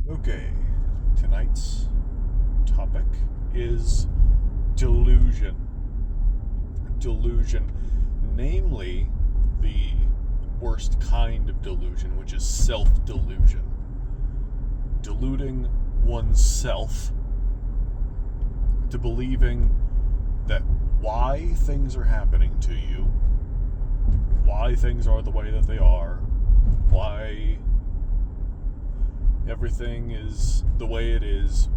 Okay, tonight's topic is delusion. Delusion, namely the worst kind of delusion, which is self-delusion. Deluding oneself to believing that why things are happening to you, why things are the way that they are, why everything is the way it is.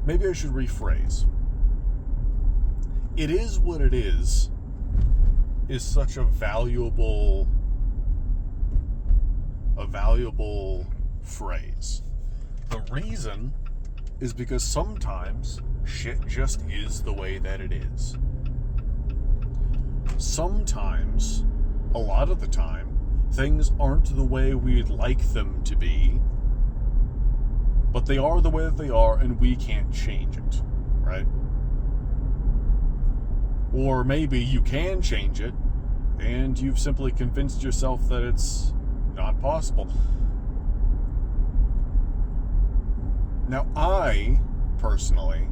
Maybe I should rephrase. It is what it is such a valuable phrase. The reason is because sometimes shit just is the way that it is. Sometimes, a lot of the time, things aren't the way we'd like them to be, but they are the way that they are and we can't change it, right? Or maybe you can change it and you've simply convinced yourself that it's not possible. Now, I, personally,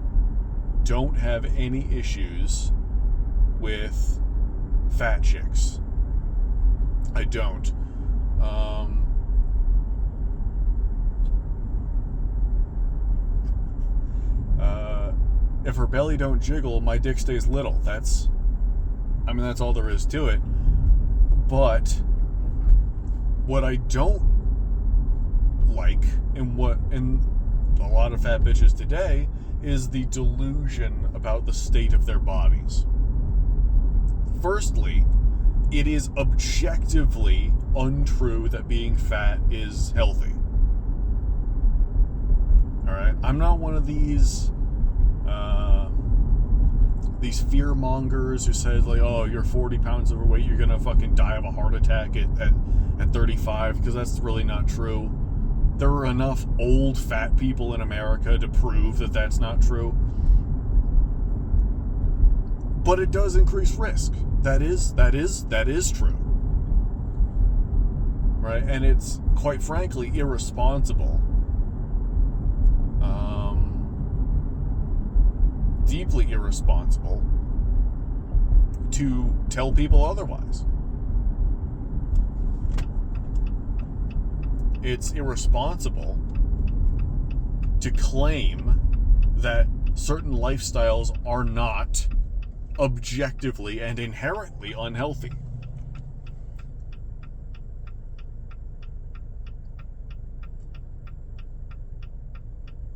don't have any issues with fat chicks. I don't. If her belly don't jiggle, my dick stays little. That's all there is to it. But what I don't like, and a lot of fat bitches today, is the delusion about the state of their bodies. Firstly, it is objectively untrue that being fat is healthy. Alright? I'm not one of these fear mongers who says, like, oh, you're 40 pounds overweight, you're gonna fucking die of a heart attack at 35, because that's really not true. There are enough old fat people in America to prove that that's not true. But it does increase risk. That is true. Right? And it's, quite frankly, irresponsible. Deeply irresponsible to tell people otherwise. It's irresponsible to claim that certain lifestyles are not objectively and inherently unhealthy.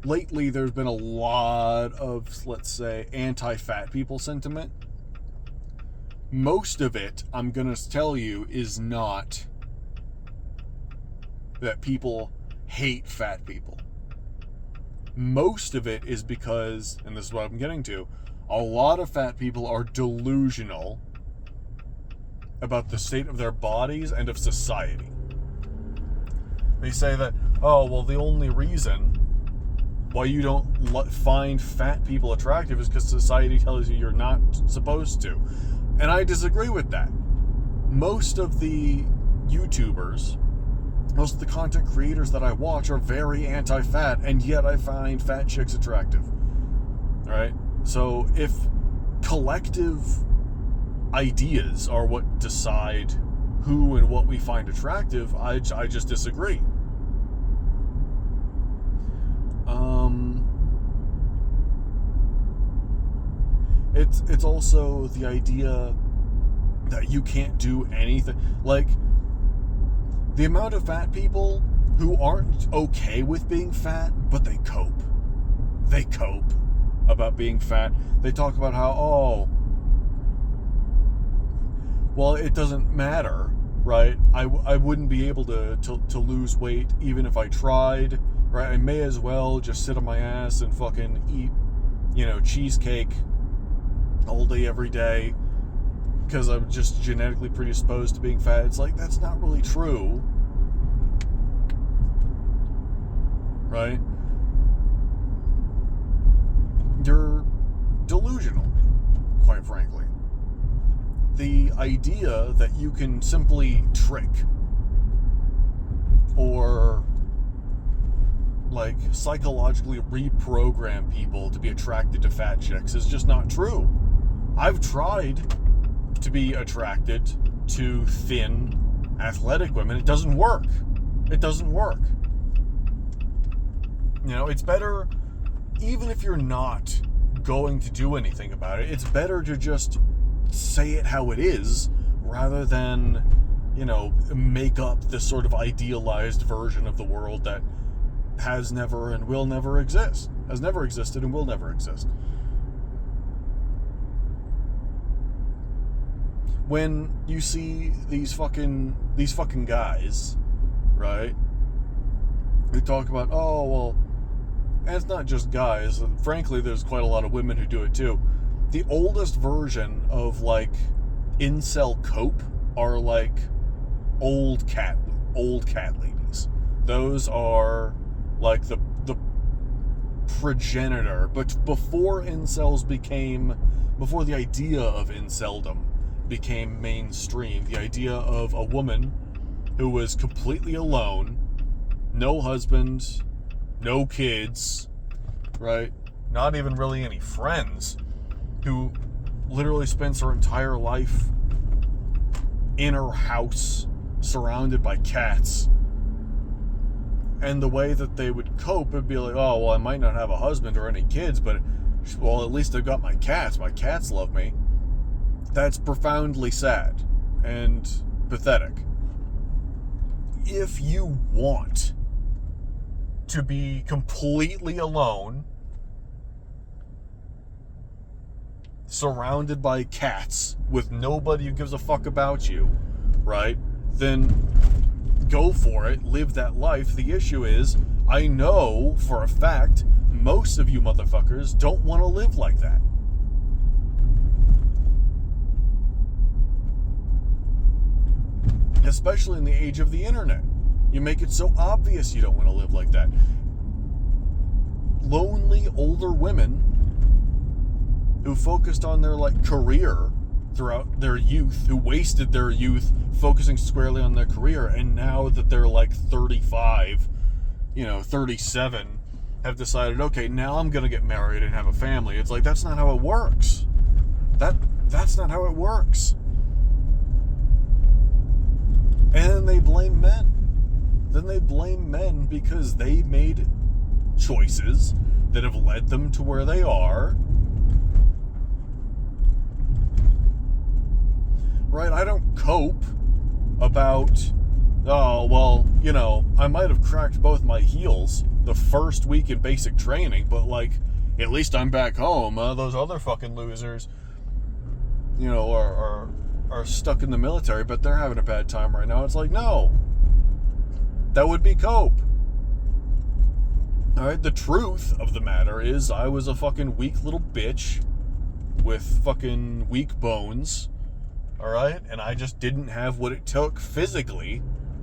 Lately, there's been a lot of, let's say, anti-fat people sentiment. Most of it, I'm going to tell you, is not that people hate fat people. Most of it is because, and this is what I'm getting to, a lot of fat people are delusional about the state of their bodies and of society. They say that, oh, well, the only reason why you don't find fat people attractive is because society tells you you're not supposed to. And I disagree with that. Most of the YouTubers, most of the content creators that I watch are very anti-fat, and yet I find fat chicks attractive. Alright? So if collective ideas are what decide who and what we find attractive, I just disagree. It's also the idea that you can't do anything. Like, the amount of fat people who aren't okay with being fat, but they cope. They cope about being fat. They talk about how, oh, well, it doesn't matter, right? I wouldn't be able to lose weight even if I tried, right? I may as well just sit on my ass and fucking eat, cheesecake all day, every day, because I'm just genetically predisposed to being fat. It's like, that's not really true, right? You're delusional, quite frankly. The idea that you can simply trick or like psychologically reprogram people to be attracted to fat chicks is just not true. I've tried to be attracted to thin, athletic women. It doesn't work. It doesn't work. You know, it's better, even if you're not going to do anything about it, it's better to just say it how it is rather than, you know, make up this sort of idealized version of the world that has never and will never exist. Has never existed and will never exist. When you see these fucking guys, right? They talk about, oh, well, and it's not just guys. Frankly, there's quite a lot of women who do it too. The oldest version of, like, incel cope are, like, old cat ladies. Those are, like, the progenitor. But before the idea of inceldom became mainstream, the idea of a woman who was completely alone, no husband, no kids, right? Not even really any friends, who literally spends her entire life in her house surrounded by cats. And the way that they would cope would be like, oh, well, I might not have a husband or any kids, but, well, at least I've got my cats. My cats love me. That's profoundly sad and pathetic. If you want to be completely alone, surrounded by cats, with nobody who gives a fuck about you, right? Then go for it, live that life. The issue is, I know for a fact, most of you motherfuckers don't want to live like that. Especially in the age of the internet. You make it so obvious you don't want to live like that. Lonely older women who focused on their, like, career throughout their youth, who wasted their youth focusing squarely on their career, and now that they're like 35, 37, have decided, okay, now I'm gonna get married and have a family. It's like, that's not how it works. That's not how it works. And then they blame men. Then they blame men because they made choices that have led them to where they are. Right? I don't cope about, oh, well, I might have cracked both my heels the first week in basic training, but, like, at least I'm back home. Those other fucking losers, are stuck in the military, but they're having a bad time right now. It's like, no. That would be cope. Alright, the truth of the matter is I was a fucking weak little bitch with fucking weak bones. Alright? And I just didn't have what it took physically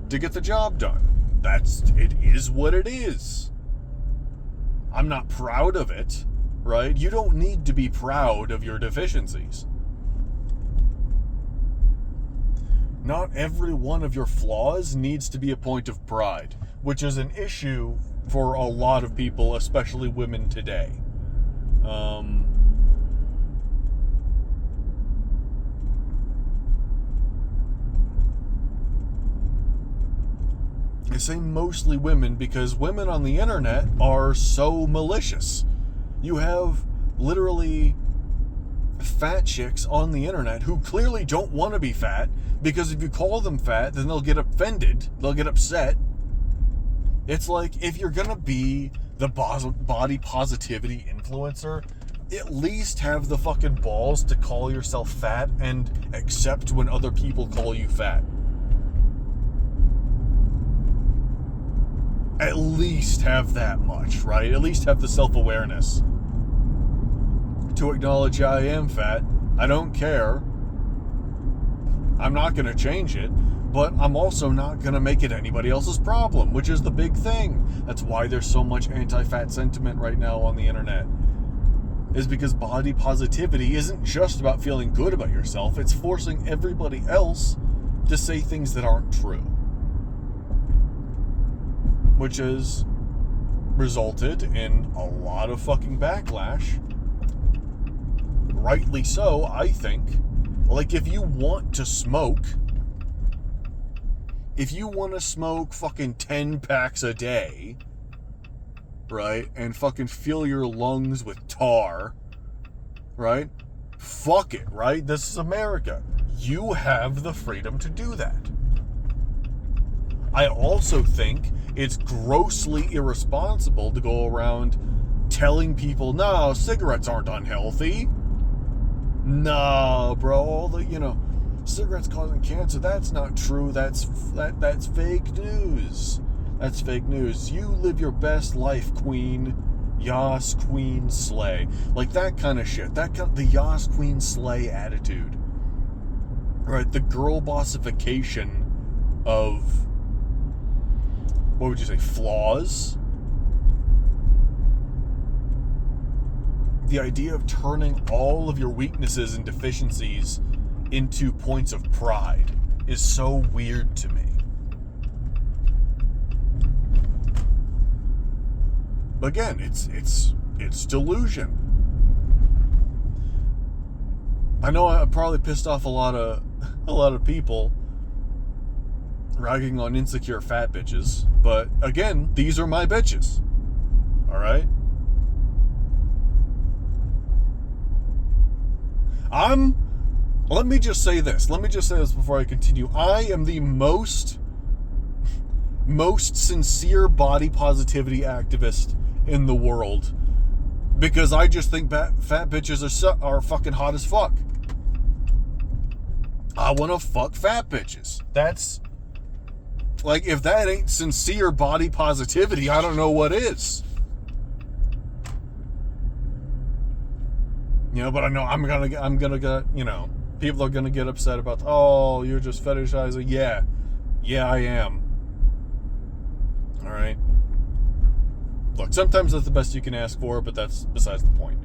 to get the job done. It is what it is. I'm not proud of it, right? You don't need to be proud of your deficiencies. Not every one of your flaws needs to be a point of pride, which is an issue for a lot of people, especially women today. I say mostly women because women on the internet are so malicious. You have literally fat chicks on the internet who clearly don't want to be fat, because if you call them fat, then they'll get offended, they'll get upset. It's like, if you're gonna be the body positivity influencer, at least have the fucking balls to call yourself fat and accept when other people call you fat. At least have that much, right? At least have the self-awareness to acknowledge, yeah, I am fat. I don't care. I'm not going to change it, but I'm also not going to make it anybody else's problem, which is the big thing. That's why there's so much anti-fat sentiment right now on the internet. Is because body positivity isn't just about feeling good about yourself, it's forcing everybody else to say things that aren't true. which has resulted in a lot of fucking backlash. Rightly so, I think. Like, if you want to smoke fucking 10 packs a day, right, and fucking fill your lungs with tar, right, fuck it, right? This is America. You have the freedom to do that. I also think it's grossly irresponsible to go around telling people, no, cigarettes aren't unhealthy. No, bro, all the, cigarettes causing cancer, that's not true. That's fake news. That's fake news. You live your best life, queen. Yas, queen, slay. Like, that kind of shit. The Yas, queen, slay attitude. Right? The girl bossification of, what would you say, flaws? The idea of turning all of your weaknesses and deficiencies into points of pride is so weird to me. Again, it's delusion. I know I probably pissed off a lot of people ragging on insecure fat bitches, but again, these are my bitches. All right? Let me just say this before I continue. I am the most sincere body positivity activist in the world, because I just think fat bitches are fucking hot as fuck. I want to fuck fat bitches. That's, like, if that ain't sincere body positivity, I don't know what is. But I know I'm gonna get, people are gonna get upset about, oh, you're just fetishizing. Yeah, I am. All right. Look, sometimes that's the best you can ask for, but that's besides the point.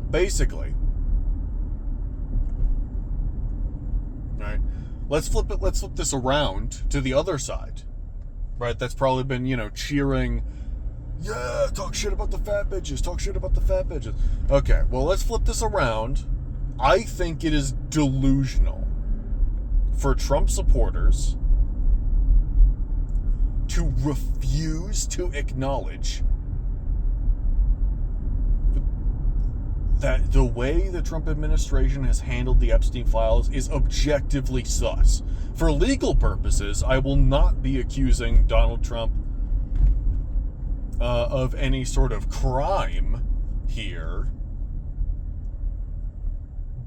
Basically, all right, let's flip this around to the other side, right? That's probably been, cheering, yeah, talk shit about the fat bitches. Okay, well, let's flip this around. I think it is delusional for Trump supporters to refuse to acknowledge that the way the Trump administration has handled the Epstein files is objectively sus. For legal purposes, I will not be accusing Donald Trump of any sort of crime here.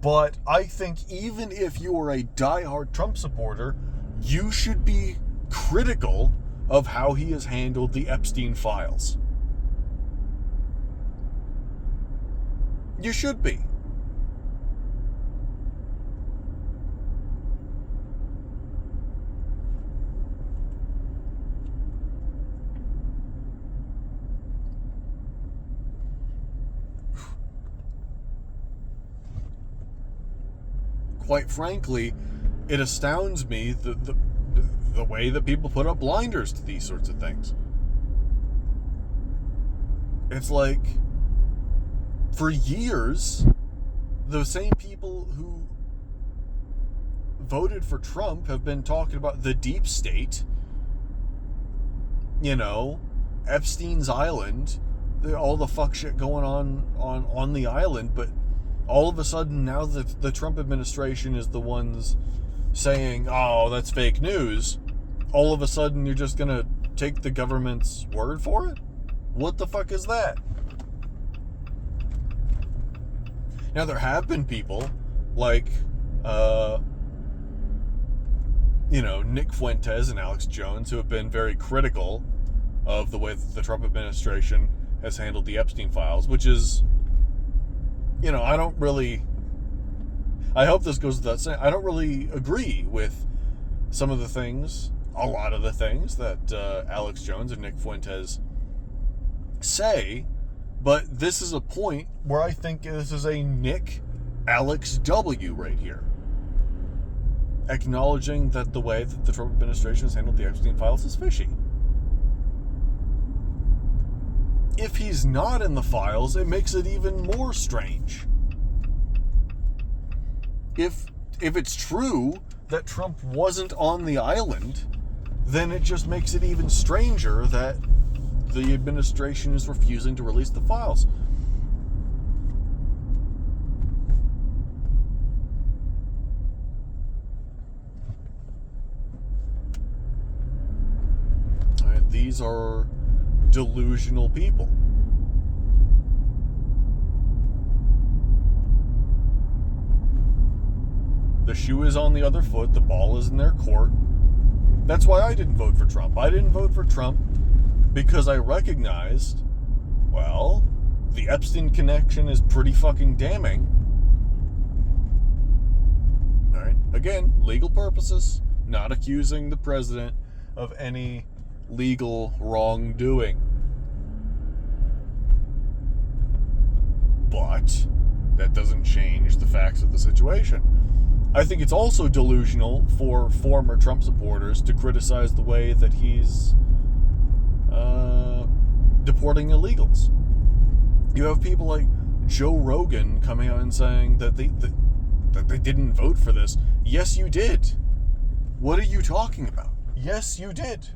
But I think even if you are a diehard Trump supporter, you should be critical of how he has handled the Epstein files. You should be. Quite frankly, it astounds me the way that people put up blinders to these sorts of things. It's like, for years, the same people who voted for Trump have been talking about the deep state, Epstein's Island, all the fuck shit going on the island, but all of a sudden now that the Trump administration is the ones saying, oh, that's fake news, all of a sudden you're just gonna take the government's word for it? What the fuck is that? Now, there have been people like, Nick Fuentes and Alex Jones who have been very critical of the way that the Trump administration has handled the Epstein files, which is, I hope this goes without saying, I don't really agree with a lot of the things that Alex Jones and Nick Fuentes say, but this is a point where I think this is a Nick Alex W right here. Acknowledging that the way that the Trump administration has handled the Epstein files is fishy. if he's not in the files, it makes it even more strange. If it's true that Trump wasn't on the island, then it just makes it even stranger that the administration is refusing to release the files. These are delusional people. The shoe is on the other foot. The ball is in their court. That's why I didn't vote for Trump. I didn't vote for Trump because I recognized, well, the Epstein connection is pretty fucking damning. All right. Again, legal purposes, not accusing the president of any legal wrongdoing. But that doesn't change the facts of the situation. I think it's also delusional for former Trump supporters to criticize the way that he's deporting illegals. You have people like Joe Rogan coming out and saying that they didn't vote for this. Yes, you did. What are you talking about? Yes, you did.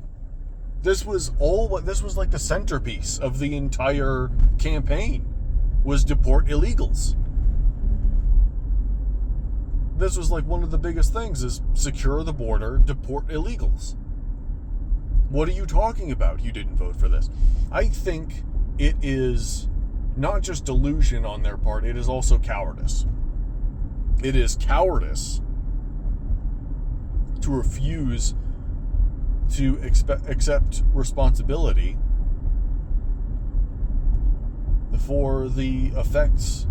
This was like the centerpiece of the entire campaign, was deport illegals. This was like one of the biggest things, is secure the border, deport illegals. What are you talking about? You didn't vote for this. I think it is not just delusion on their part, it is also cowardice. It is cowardice to refuse to accept responsibility for the effects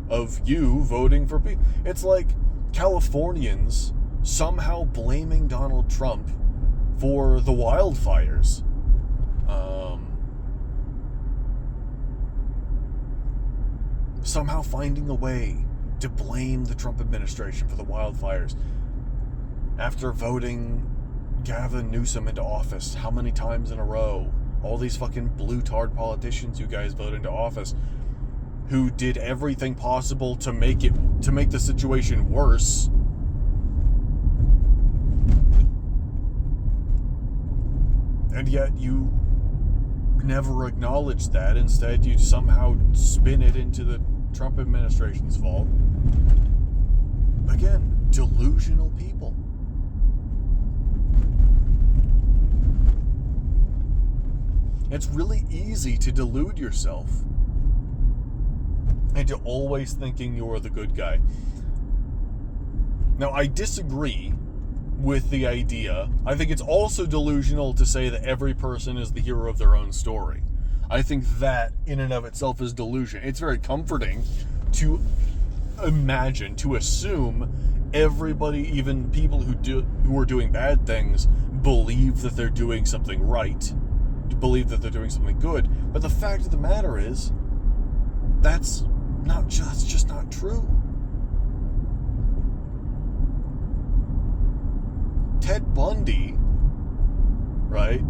of you voting for people. It's like Californians somehow blaming Donald Trump for the wildfires. Somehow finding a way to blame the Trump administration for the wildfires after voting Gavin Newsom into office how many times in a row? All these fucking blue-tard politicians you guys voted into office who did everything possible to make the situation worse. And yet you never acknowledge that. Instead, you somehow spin it into the Trump administration's fault. Again, delusional people. It's really easy to delude yourself into always thinking you're the good guy. Now, I disagree with the idea. I think it's also delusional to say that every person is the hero of their own story. I think that in and of itself is delusion. It's very comforting to imagine, to assume everybody, even people who are doing bad things, believe that they're doing something right, believe that they're doing something good. But the fact of the matter is, that's just not true. Ted Bundy, right,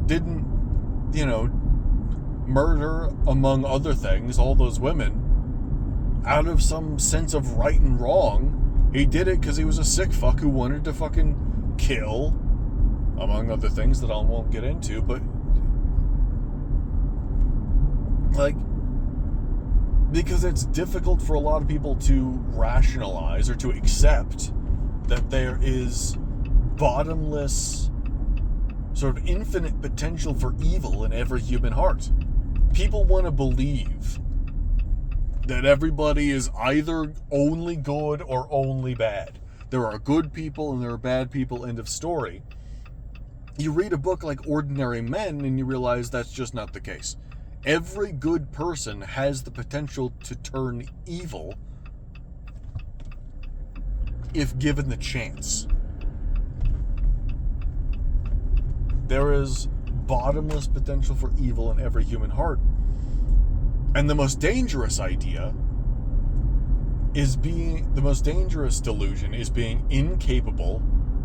didn't, murder, among other things, all those women out of some sense of right and wrong. He did it because he was a sick fuck who wanted to fucking kill, among other things that I won't get into, but because it's difficult for a lot of people to rationalize or to accept that there is bottomless, sort of infinite potential for evil in every human heart. People want to believe that everybody is either only good or only bad. There are good people and there are bad people, end of story. You read a book like Ordinary Men and you realize that's just not the case. Every good person has the potential to turn evil if given the chance. There is bottomless potential for evil in every human heart. And the most dangerous delusion is being incapable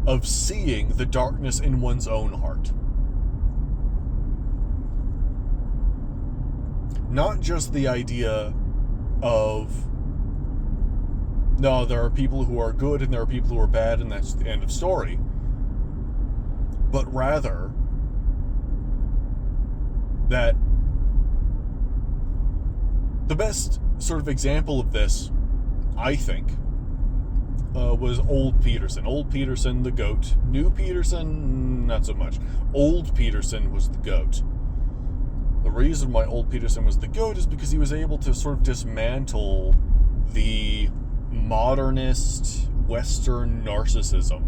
of seeing the darkness in one's own heart. not just the idea of, no, there are people who are good and there are people who are bad and that's the end of story, but rather that the best sort of example of this, I think, was Old Peterson. Old Peterson, the goat. New Peterson, not so much. Old Peterson was the goat. The reason why Old Peterson was the goat is because he was able to sort of dismantle the modernist Western narcissism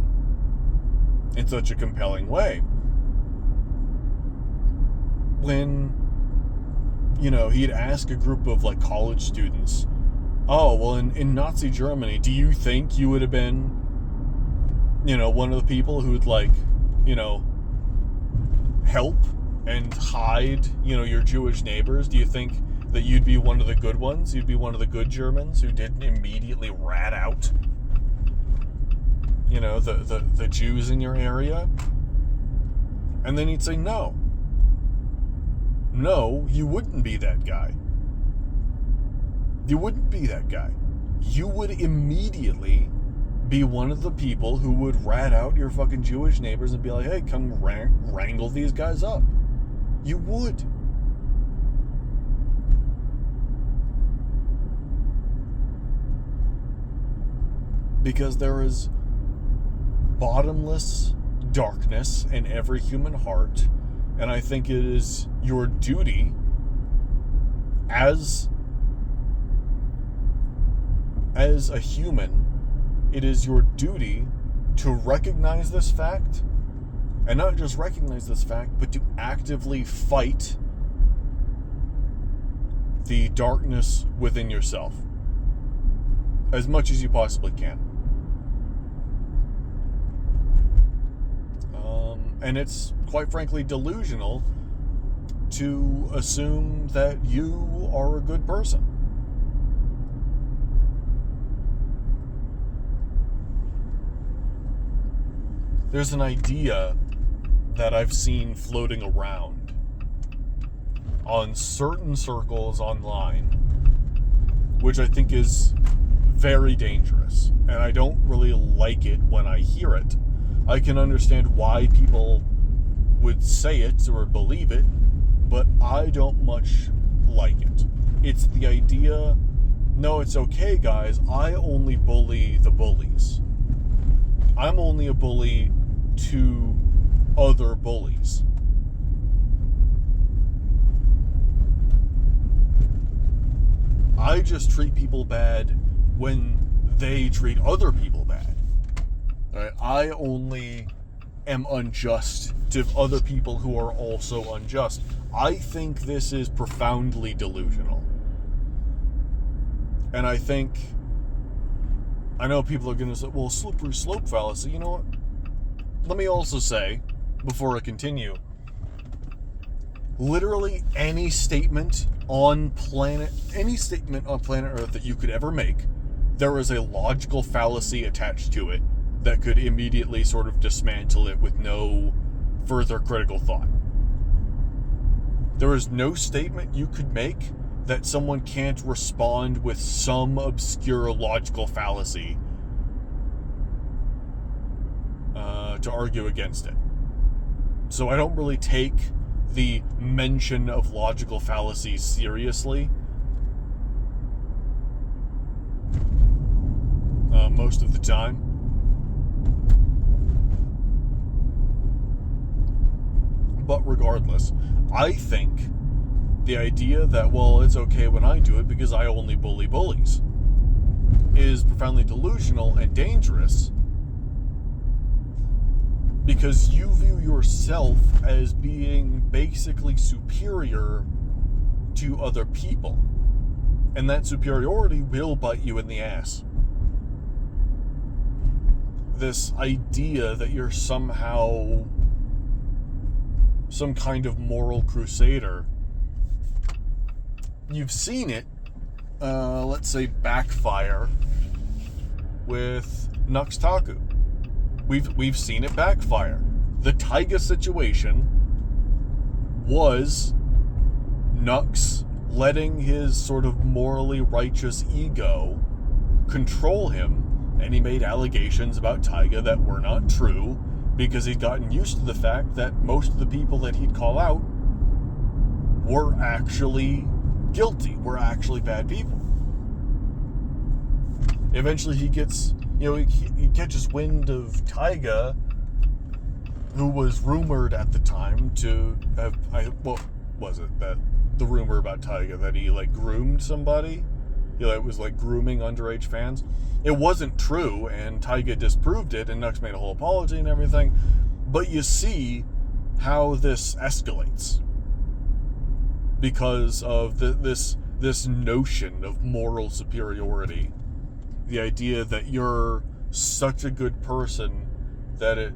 in such a compelling way. When, he'd ask a group of like college students, oh, well, in Nazi Germany, do you think you would have been, one of the people who'd like, help and hide, your Jewish neighbors? Do you think that you'd be one of the good ones? You'd be one of the good Germans who didn't immediately rat out, the Jews in your area? And then he'd say, no, you wouldn't be that guy. You wouldn't be that guy. You would immediately be one of the people who would rat out your fucking Jewish neighbors and be like, hey, come wrangle these guys up. You would. Because there is bottomless darkness in every human heart, and I think it is your duty as a human, it is your duty to recognize this fact, and not just recognize this fact, but to actively fight the darkness within yourself as much as you possibly can. And it's, quite frankly, delusional to assume that you are a good person. There's an idea that I've seen floating around on certain circles online, which I think is very dangerous, and I don't really like it when I hear it. I can understand why people would say it or believe it, but I don't much like it. It's the idea, no, it's okay, guys, I only bully the bullies. I'm only a bully to other bullies. I just treat people bad when they treat other people bad. Right? I only am unjust to other people who are also unjust. I think this is profoundly delusional. And I know people are going to say, well, slippery slope fallacy. You know what? Let me also say, before I continue, literally any statement on planet Earth that you could ever make, there is a logical fallacy attached to it that could immediately sort of dismantle it with no further critical thought. There is no statement you could make that someone can't respond with some obscure logical fallacy to argue against it. So I don't really take the mention of logical fallacies seriously. Most of the time. But regardless, I think the idea that, well, it's okay when I do it because I only bully bullies is profoundly delusional and dangerous, because you view yourself as being basically superior to other people, and that superiority will bite you in the ass. This idea that you're somehow some kind of moral crusader, you've seen it, let's say, backfire with Nux Taku. We've seen it backfire. The Taiga situation was Nux letting his sort of morally righteous ego control him, and he made allegations about Tyga that were not true because he'd gotten used to the fact that most of the people that he'd call out were actually guilty, were actually bad people. Eventually he gets, he catches wind of Tyga, who was rumored at the time to have, what was it, that the rumor about Tyga, that he groomed somebody? He was grooming underage fans. It wasn't true, and Tyga disproved it, and Nux made a whole apology and everything. But you see how this escalates because of this notion of moral superiority. The idea that you're such a good person that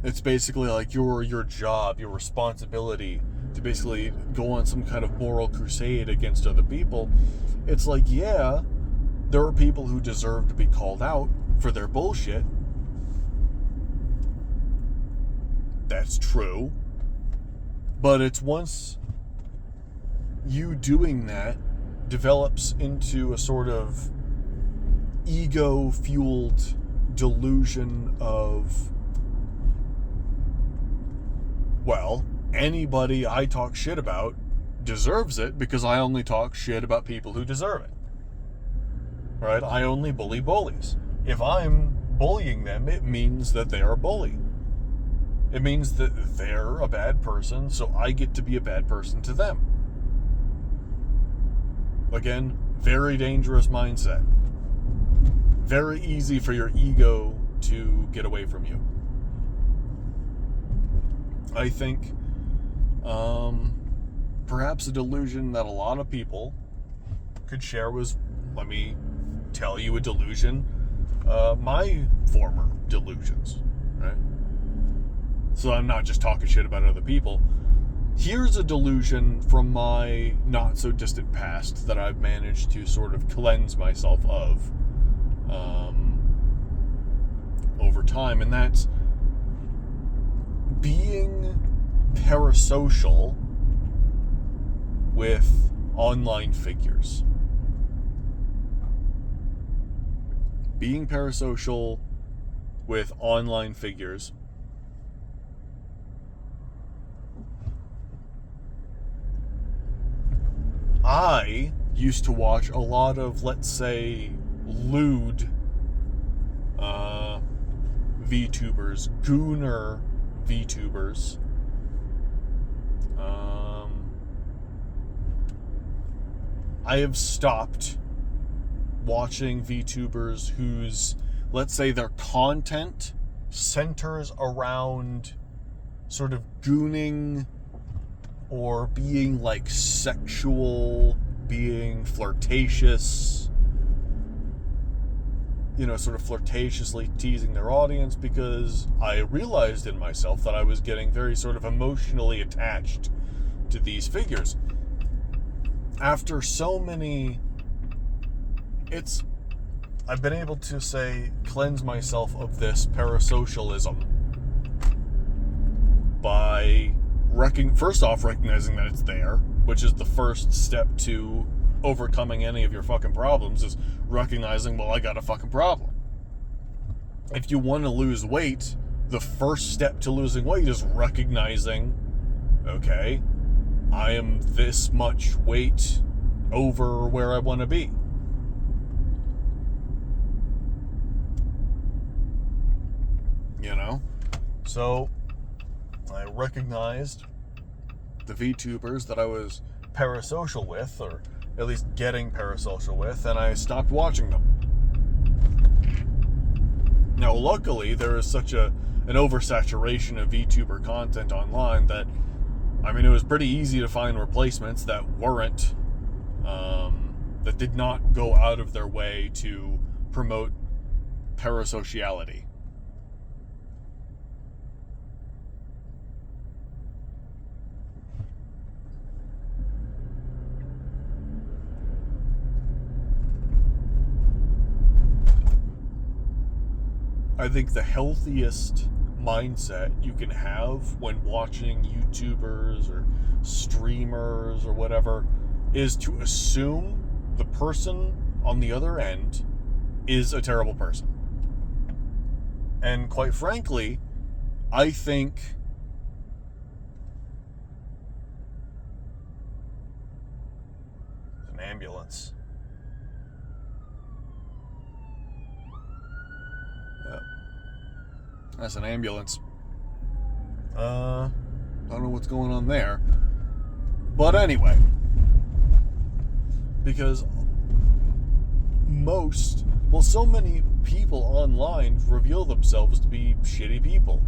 it's basically like your job, your responsibility to basically go on some kind of moral crusade against other people. It's like, yeah, there are people who deserve to be called out for their bullshit. That's true. But it's once you doing that develops into a sort of ego-fueled delusion of, well, anybody I talk shit about deserves it because I only talk shit about people who deserve it. Right? I only bully bullies. If I'm bullying them, it means that they are a bully. It means that they're a bad person, so I get to be a bad person to them. Again, very dangerous mindset. Very easy for your ego to get away from you. I think perhaps a delusion that a lot of people could share was, let me tell you a delusion, my former delusions, right? So I'm not just talking shit about other people. Here's a delusion from my not so distant past that I've managed to sort of cleanse myself of over time, and that's being parasocial with online figures. Being parasocial with online figures. I used to watch a lot of, let's say, lewd VTubers, gooner VTubers. I have stopped watching VTubers whose, let's say, their content centers around sort of gooning or being sexual, being flirtatious, sort of flirtatiously teasing their audience, because I realized in myself that I was getting very sort of emotionally attached to these figures. After so many, I've been able to cleanse myself of this parasocialism by first off recognizing that it's there, which is the first step to overcoming any of your fucking problems, is recognizing, well, I got a fucking problem. If you want to lose weight, the first step to losing weight is recognizing, okay, I am this much weight over where I want to be. So I recognized the VTubers that I was parasocial with, or at least getting parasocial with, and I stopped watching them. Now, luckily, there is such an oversaturation of VTuber content online that, it was pretty easy to find replacements that weren't, that did not go out of their way to promote parasociality. I think the healthiest mindset you can have when watching YouTubers or streamers or whatever is to assume the person on the other end is a terrible person. And quite frankly, I think an ambulance. That's an ambulance. I don't know what's going on there. But anyway, because so many people online reveal themselves to be shitty people.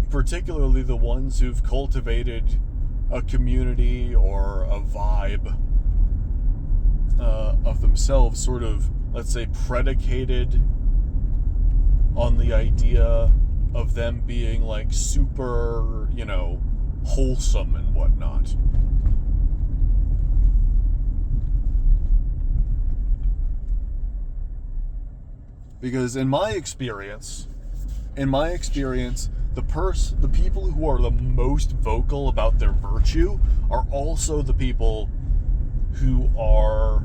Particularly the ones who've cultivated a community or a vibe of themselves, sort of, let's say, predicated on the idea of them being like super, wholesome and whatnot. Because in my experience, the people who are the most vocal about their virtue are also the people who are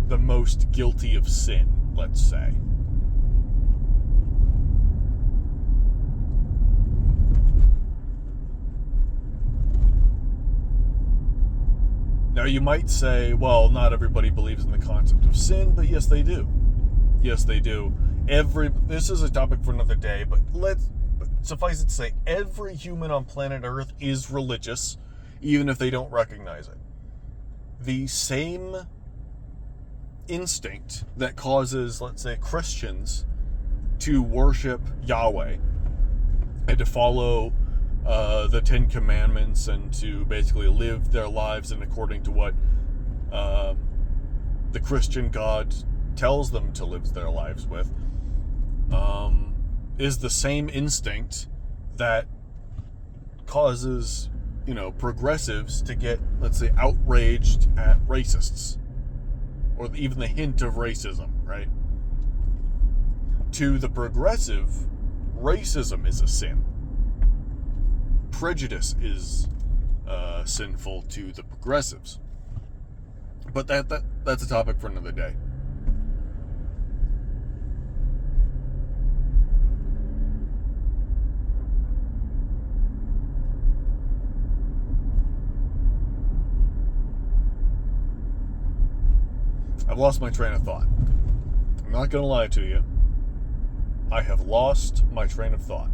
the most guilty of sin, let's say. Now you might say, well, not everybody believes in the concept of sin, but yes they do. Yes they do. This is a topic for another day, but suffice it to say, every human on planet Earth is religious, even if they don't recognize it. The same instinct that causes, let's say, Christians to worship Yahweh and to follow the Ten Commandments and to basically live their lives in according to what the Christian God tells them to live their lives with, is the same instinct that causes, progressives to get, let's say, outraged at racists, or even the hint of racism, right? To the progressive, racism is a sin. Prejudice is sinful to the progressives. But that's a topic for another day. I've lost my train of thought. I'm not going to lie to you. I have lost my train of thought.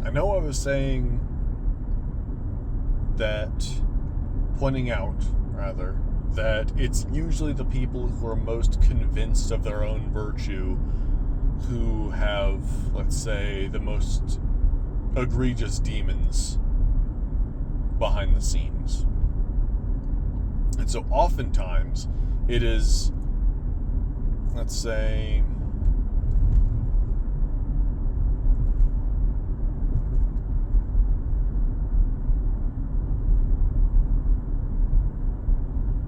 I know I was saying that, pointing out, rather, that it's usually the people who are most convinced of their own virtue who have, let's say, the most egregious demons behind the scenes. And so oftentimes it is, let's say,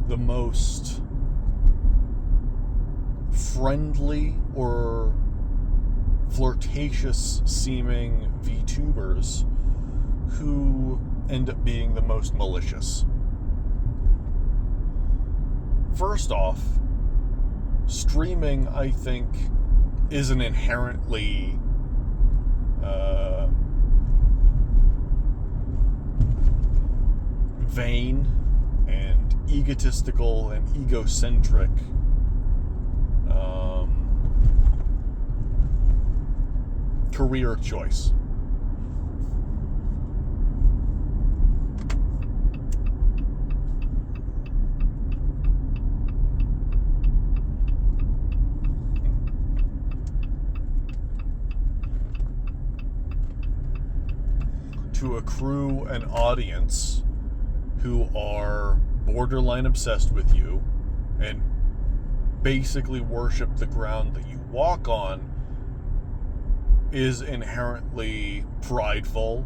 the most friendly or flirtatious seeming VTubers who end up being the most malicious. First off, streaming, I think, is an inherently vain and egotistical and egocentric career choice. To accrue an audience who are borderline obsessed with you and basically worship the ground that you walk on is inherently prideful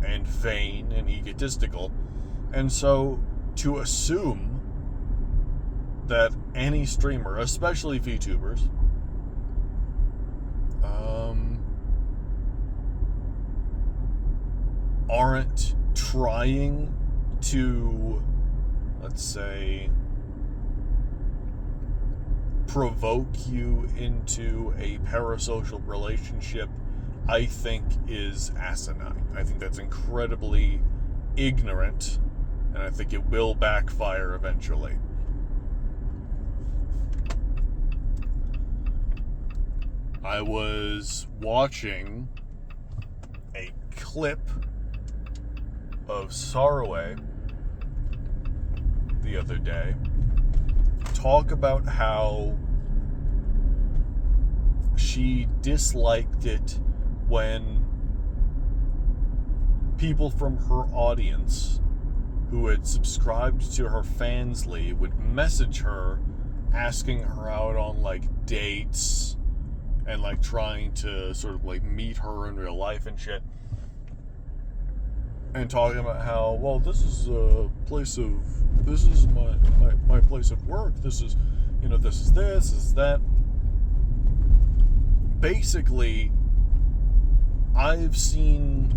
and vain and egotistical. And so to assume that any streamer, especially VTubers, aren't trying to, let's say, provoke you into a parasocial relationship, I think is asinine. I think that's incredibly ignorant, and I think it will backfire eventually. I was watching a clip of Sarway the other day talk about how she disliked it when people from her audience who had subscribed to her Fansly would message her asking her out on like dates and like trying to sort of like meet her in real life and shit. And talking about how, well, this is my place of work. This is that. Basically, I've seen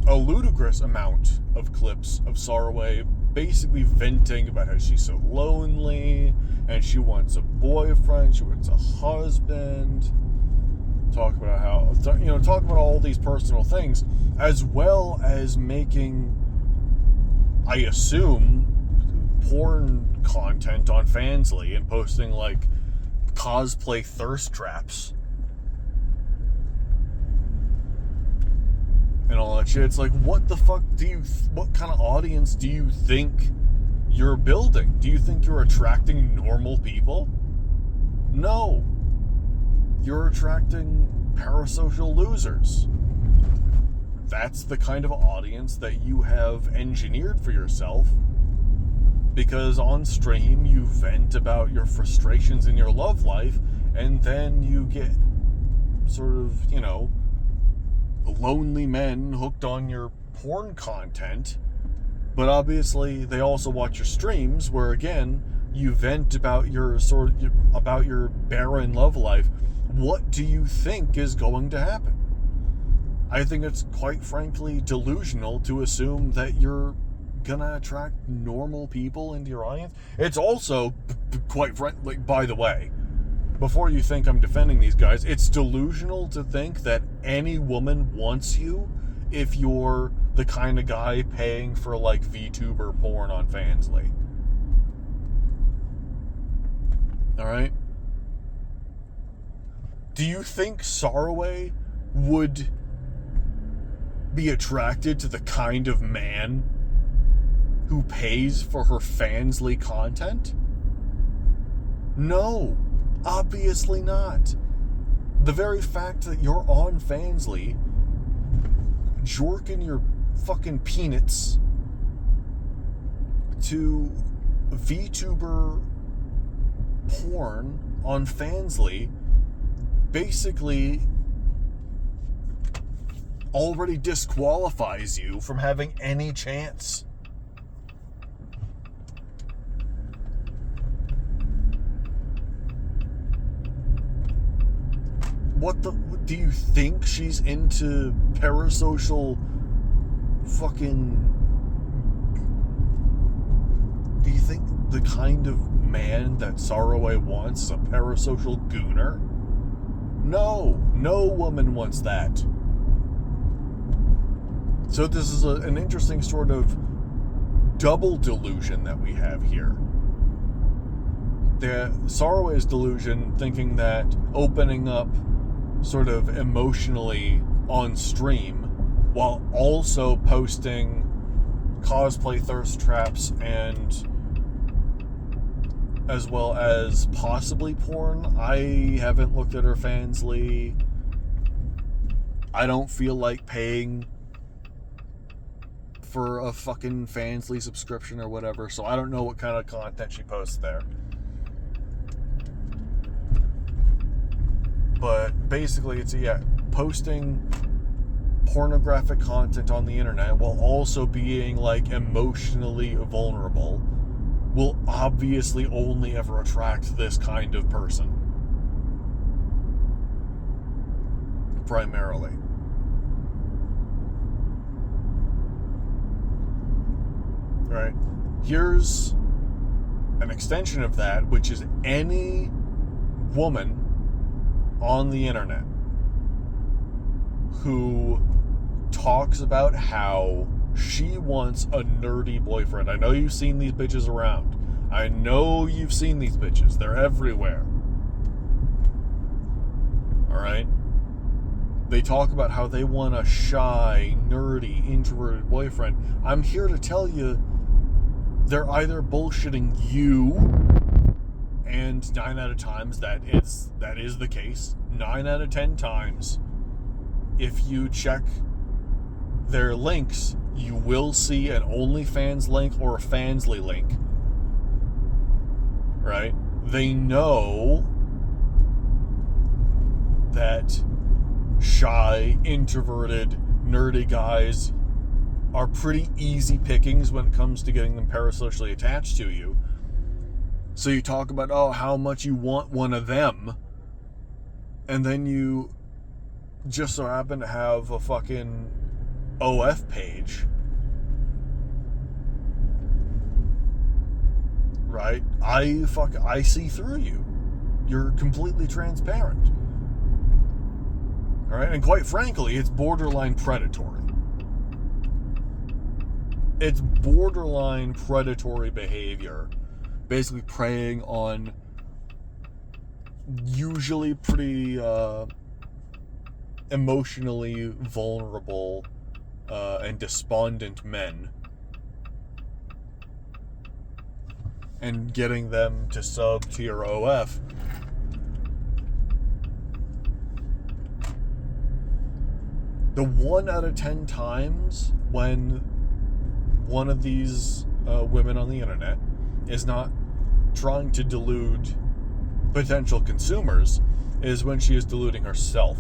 a ludicrous amount of clips of Sarway basically venting about how she's so lonely and she wants a boyfriend, she wants a husband. Talk about all these personal things, as well as making, I assume, porn content on Fansly and posting like cosplay thirst traps and all that shit. It's like, what the fuck what kind of audience do you think you're building? Do you think you're attracting normal people? No. You're attracting parasocial losers. That's the kind of audience that you have engineered for yourself, because on stream you vent about your frustrations in your love life, and then you get sort of, lonely men hooked on your porn content. But obviously they also watch your streams where, again, you vent about your barren love life. What do you think is going to happen? I think it's quite frankly delusional to assume that you're gonna attract normal people into your audience. It's also, quite frankly, by the way, before you think I'm defending these guys, it's delusional to think that any woman wants you if you're the kind of guy paying for like VTuber porn on Fansly. Alright? Do you think Sarway would be attracted to the kind of man who pays for her fansly content? No, obviously not. The very fact that you're on Fansly, jorking your fucking peanuts to VTuber porn on Fansly basically already disqualifies you from having any chance. Do you think she's into parasocial fucking... Do you think the kind of man that Saraway wants is a parasocial gooner? No woman wants that. So this is an interesting sort of double delusion that we have here. The Saraway's delusion, thinking that opening up sort of emotionally on stream while also posting cosplay thirst traps and as well as possibly porn. I haven't looked at her Fansly. I don't feel like paying for a fucking Fansly subscription or whatever, so I don't know what kind of content she posts there. But basically it's posting pornographic content on the internet while also being like emotionally vulnerable will obviously only ever attract this kind of person. Primarily. Right? Here's an extension of that, which is any woman on the internet who talks about how she wants a nerdy boyfriend. I know you've seen these bitches around. I know you've seen these bitches. They're everywhere. Alright? They talk about how they want a shy, nerdy, introverted boyfriend. I'm here to tell you, they're either bullshitting you, and 9 out of times that is the case. 9 out of 10 times, if you check their links, you will see an OnlyFans link or a Fansly link. Right? They know that shy, introverted, nerdy guys are pretty easy pickings when it comes to getting them parasocially attached to you. So you talk about, how much you want one of them, and then you just so happen to have a fucking OF page. Right? I see through you. You're completely transparent. Alright? And quite frankly, it's borderline predatory. It's borderline predatory behavior. Basically preying on usually pretty emotionally vulnerable and despondent men, and getting them to sub to your OF. The 1 out of 10 times when one of these women on the internet is not trying to delude potential consumers is when she is deluding herself.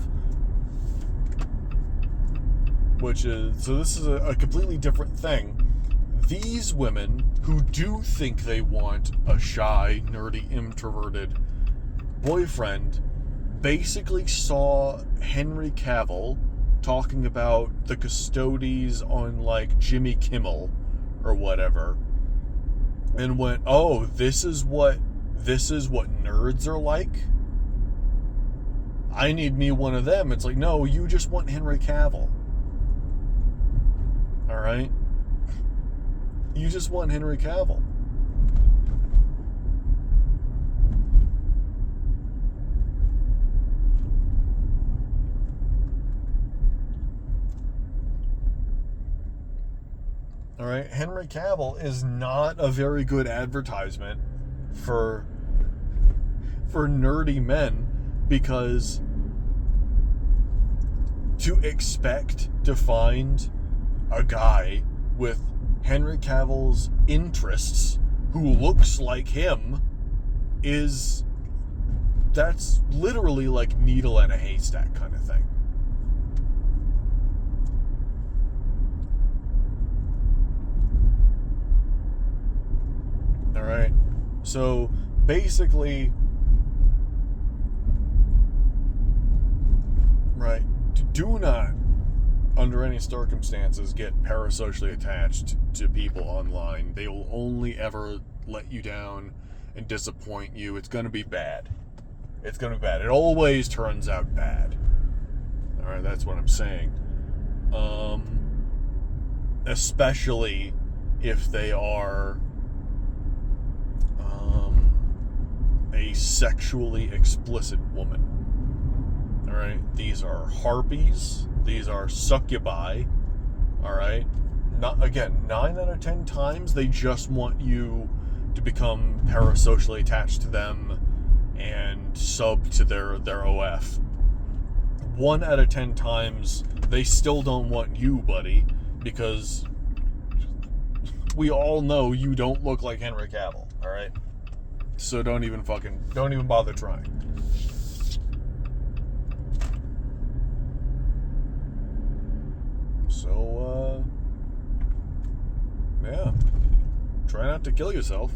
Which is, so this is a completely different thing. These women who do think they want a shy, nerdy, introverted boyfriend basically saw Henry Cavill talking about the custodies on like Jimmy Kimmel or whatever, and went, this is what nerds are like? I need me one of them. It's like, no, you just want Henry Cavill. Alright? You just want Henry Cavill. All right, Henry Cavill is not a very good advertisement for nerdy men, because to expect to find a guy with Henry Cavill's interests who looks like him that's literally like needle in a haystack kind of thing. All right. So basically, right, do not, under any circumstances, get parasocially attached to people online. They will only ever let you down and disappoint you. It's going to be bad. It's going to be bad. It always turns out bad. All right, that's what I'm saying. Especially if they are a sexually explicit woman. All right, these are harpies. These are succubi. All right, not again. 9 out of 10 times they just want you to become parasocially attached to them and sub to their OF. 1 out of 10 times they still don't want you, buddy, because we all know you don't look like Henry Cavill. All right, so don't even bother trying. So, yeah. Try not to kill yourself.